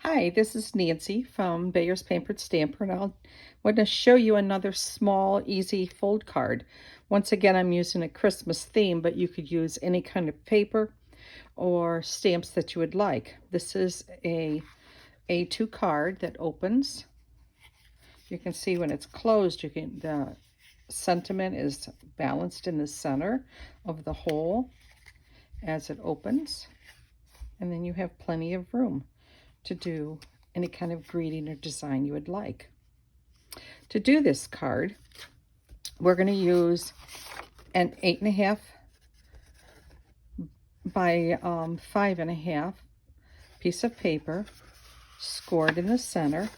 Hi, this is Nancy from Bayer's Pampered Stamper, and I want to show you another small, easy fold card. Once again, I'm using a Christmas theme, but you could use any kind of paper or stamps that you would like. This is a A2 card that opens. You can see when it's closed, the sentiment is balanced in the center of the hole as it opens, and then you have plenty of room to do any kind of greeting or design you would like. To do this card, we're going to use an 8.5 by 5.5 piece of paper, scored in the center.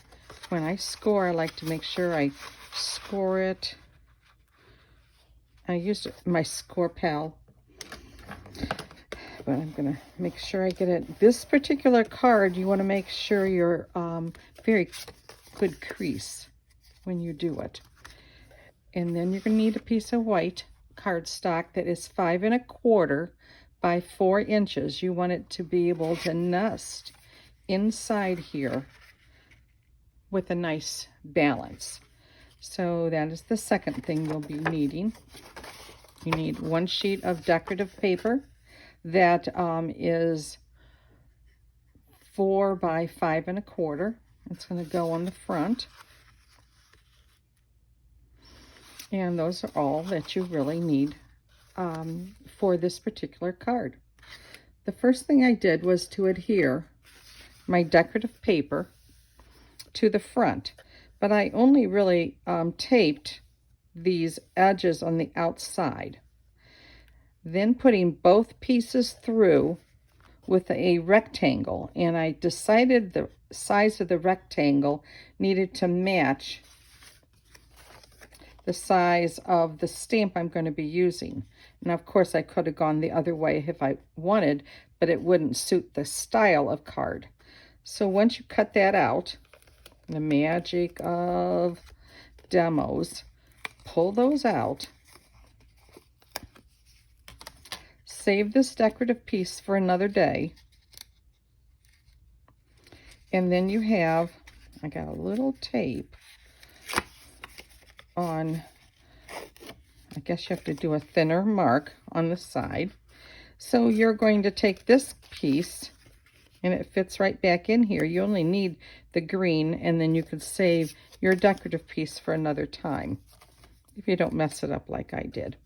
When I score, I like to make sure I score it. I used my score pal, but I'm going to make sure I get it. This particular card, you want to make sure you're very good crease when you do it. And then you're going to need a piece of white cardstock that is 5 1/4 by 4 inches. You want it to be able to nest inside here with a nice balance. So that is the second thing you'll be needing. You need 1 sheet of decorative paper that is 4 by 5 1/4. It's going to go on the front. And those are all that you really need for this particular card. The first thing I did was to adhere my decorative paper to the front, but I only really taped these edges on the outside. Then putting both pieces through with a rectangle, and I decided the size of the rectangle needed to match the size of the stamp I'm going to be using. Now, of course, I could have gone the other way if I wanted, but it wouldn't suit the style of card. So once you cut that out, the magic of demos, pull those out. Save this decorative piece for another day. And then you have, I got a little tape on, I guess you have to do a thinner mark on the side. So you're going to take this piece, and it fits right back in here. You only need the green, and then you could save your decorative piece for another time if you don't mess it up like I did.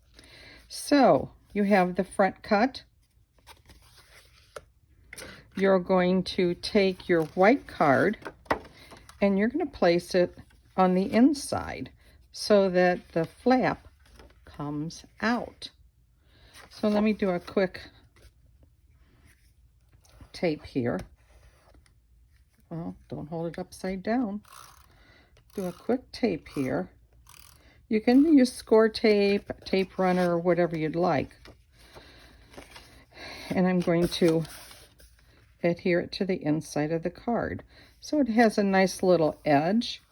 So you have the front cut. You're going to take your white card and you're going to place it on the inside so that the flap comes out. So let me do a quick tape here. Well, don't hold it upside down. Do a quick tape here. You can use score tape, tape runner, or whatever you'd like. And I'm going to adhere it to the inside of the card. So it has a nice little edge.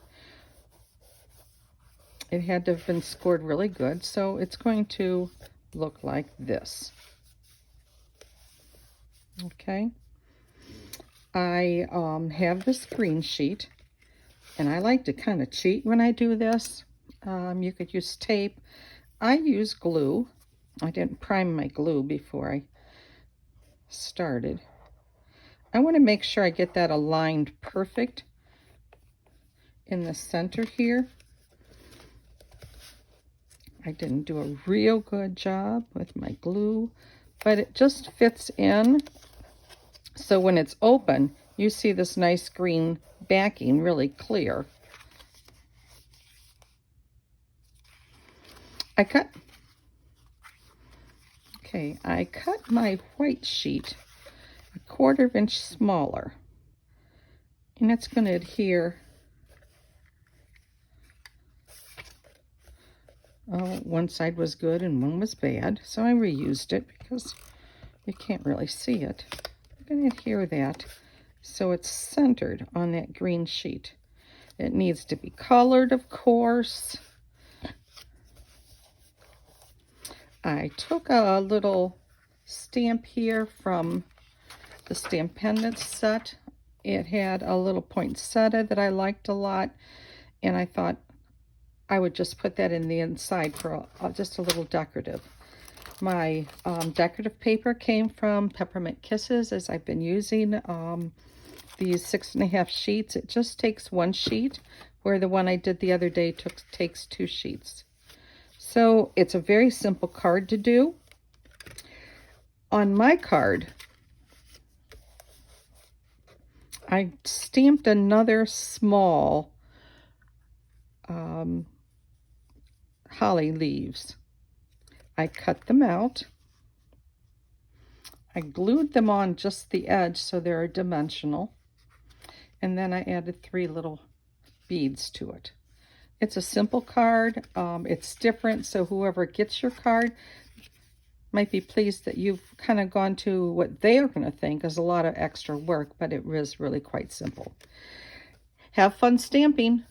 It had to have been scored really good, so it's going to look like this. Okay. I have this green sheet, and I like to kind of cheat when I do this. You could use tape. I use glue. I didn't prime my glue before I started. I want to make sure I get that aligned perfect in the center here. I didn't do a real good job with my glue, but it just fits in. So when it's open, you see this nice green backing really clear. I cut my white sheet a 1/4 inch smaller, and it's going to adhere. One side was good and one was bad, so I reused it because you can't really see it. I'm going to adhere that so it's centered on that green sheet. It needs to be colored, of course. I took a little stamp here from the Stamp Pendant set, It had a little poinsettia that I liked a lot, and I thought I would just put that in the inside for just a little decorative. My decorative paper came from Peppermint Kisses, as I've been using these 6.5 sheets. It just takes 1 sheet, where the one I did the other day takes 2 sheets. So it's a very simple card to do. On my card, I stamped another small holly leaves. I cut them out. I glued them on just the edge so they're dimensional. And then I added 3 little beads to it. It's a simple card. It's different, so whoever gets your card might be pleased that you've kind of gone to what they are going to think is a lot of extra work, but it is really quite simple. Have fun stamping.